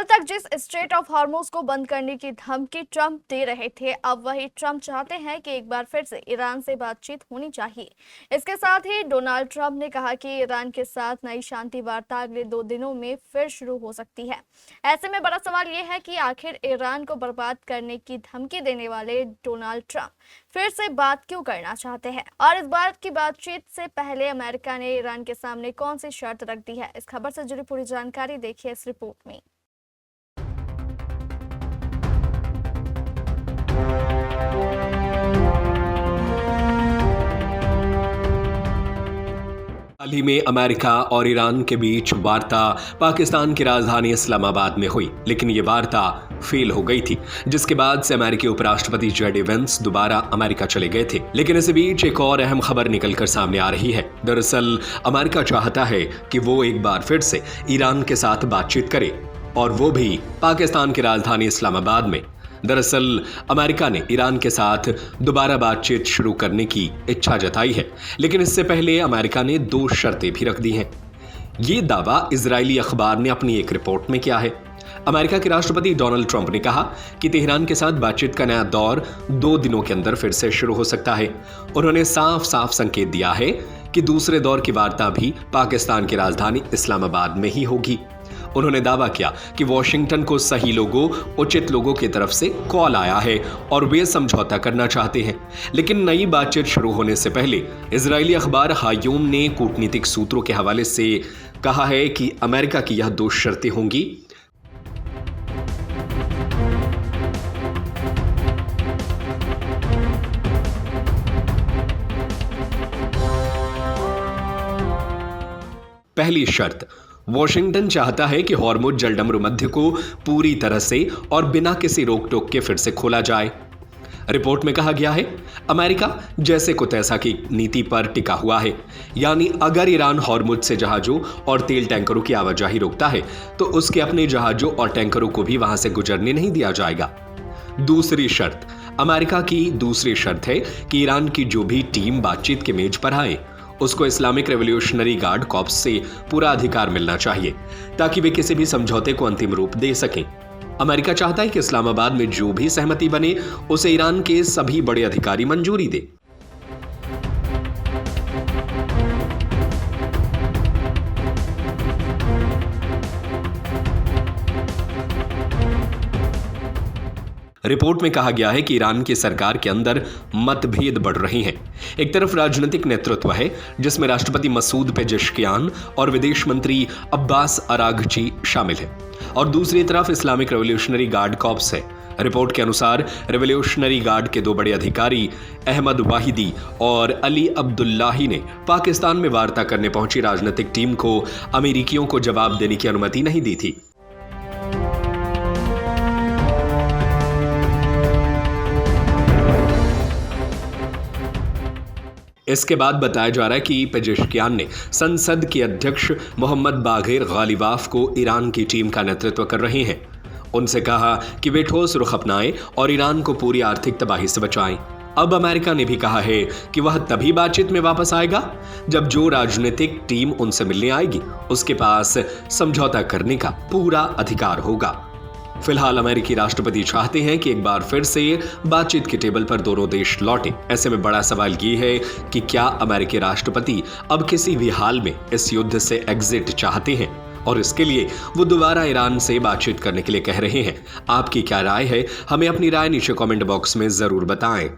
तक जिस straight of Hormuz को बंद करने की धमकी ट्रंप दे रहे थे, अब वही ट्रंप चाहते हैं कि एक बार फिर से ईरान से बातचीत होनी चाहिए। इसके साथ ही डोनाल्ड ट्रंप ने कहा कि ईरान के साथ नई शांति वार्ता अगले 2 दिनों में फिर शुरू हो सकती है। ऐसे में बड़ा सवाल यह है कि आखिर ईरान को बर्बाद करने की धमकी देने वाले डोनाल्ड ट्रंप फिर से बात क्यों करना चाहते हैं, और इस बात की बातचीत से पहले अमेरिका ने ईरान के सामने कौन सी शर्त रख दी है। इस खबर से जुड़ी पूरी जानकारी देखिए इस रिपोर्ट में। हाल ही में अमेरिका और ईरान के बीच वार्ता पाकिस्तान की राजधानी इस्लामाबाद में हुई, लेकिन ये वार्ता फेल हो गई थी, जिसके बाद से अमेरिकी उपराष्ट्रपति जेडी वेंस दोबारा अमेरिका चले गए थे। लेकिन इस बीच एक और अहम खबर निकलकर सामने आ रही है। दरअसल अमेरिका चाहता है कि वो एक बार फिर से ईरान के साथ बातचीत करे, और वो भी पाकिस्तान की राजधानी इस्लामाबाद में। दरअसल अमेरिका ने ईरान के साथ दोबारा बातचीत शुरू करने की इच्छा जताई है, लेकिन इससे पहले अमेरिका ने 2 शर्तें भी रख दी हैं। ये दावा इजरायली अखबार ने अपनी एक रिपोर्ट में किया है। अमेरिका के राष्ट्रपति डोनाल्ड ट्रंप ने कहा कि तेहरान के साथ बातचीत का नया दौर 2 दिनों के अंदर फिर से शुरू हो सकता है। उन्होंने साफ साफ संकेत दिया है कि दूसरे दौर की वार्ता भी पाकिस्तान की राजधानी इस्लामाबाद में ही होगी। उन्होंने दावा किया कि वॉशिंगटन को सही लोगों, उचित लोगों की तरफ से कॉल आया है और वे समझौता करना चाहते हैं। लेकिन नई बातचीत शुरू होने से पहले इजरायली अखबार हायूम ने कूटनीतिक सूत्रों के हवाले से कहा है कि अमेरिका की यह 2 शर्तें होंगी। पहली शर्त, वॉशिंगटन चाहता है कि हॉर्मुज जलडमरू मध्य को पूरी तरह से और बिना किसी रोक टोक के फिर से खोला जाए। रिपोर्ट में कहा गया है, अमेरिका जैसे को तैसा की नीति पर टिका हुआ है, यानी अगर ईरान हॉर्मुज से जहाजों और तेल टैंकरों की आवाजाही रोकता है तो उसके अपने जहाजों और टैंकरों को भी वहां से गुजरने नहीं दिया जाएगा। दूसरी शर्त, अमेरिका की दूसरी शर्त है कि ईरान की जो भी टीम बातचीत के मेज पर आए उसको इस्लामिक रेवोल्यूशनरी गार्ड कॉर्प्स से पूरा अधिकार मिलना चाहिए, ताकि वे किसी भी समझौते को अंतिम रूप दे सकें। अमेरिका चाहता है कि इस्लामाबाद में जो भी सहमति बने उसे ईरान के सभी बड़े अधिकारी मंजूरी दे। रिपोर्ट में कहा गया है कि ईरान की सरकार के अंदर मतभेद बढ़ रहे हैं। एक तरफ राजनीतिक नेतृत्व है जिसमें राष्ट्रपति मसूद पेजेश्कियान और विदेश मंत्री अब्बास अराघची शामिल हैं, और दूसरी तरफ इस्लामिक रेवोल्यूशनरी गार्ड कॉर्प्स है। रिपोर्ट के अनुसार रेवोल्यूशनरी गार्ड के 2 बड़े अधिकारी अहमद वाहिदी और अली अब्दुल्लाही ने पाकिस्तान में वार्ता करने पहुंची राजनीतिक टीम को अमेरिकियों को जवाब देने की अनुमति नहीं दी थी। इसके बाद बताया जा रहा है कि पेजेश्कियान ने संसद के अध्यक्ष मोहम्मद बाघेर गालिबाफ को ईरान की टीम का नेतृत्व कर रहे हैं। उनसे कहा कि वे ठोस रुख अपनाएं और ईरान को पूरी आर्थिक तबाही से बचाएं। अब अमेरिका ने भी कहा है कि वह तभी बातचीत में वापस आएगा जब जो राजनीतिक टीम उनसे मिलने आएगी उसके पास समझौता करने का पूरा अधिकार होगा। फिलहाल अमेरिकी राष्ट्रपति चाहते हैं कि एक बार फिर से बातचीत के टेबल पर दोनों देश लौटें। ऐसे में बड़ा सवाल ये है कि क्या अमेरिकी राष्ट्रपति अब किसी भी हाल में इस युद्ध से एग्जिट चाहते हैं, और इसके लिए वो दोबारा ईरान से बातचीत करने के लिए कह रहे हैं। आपकी क्या राय है? हमें अपनी राय नीचे कमेंट बॉक्स में जरूर बताएं।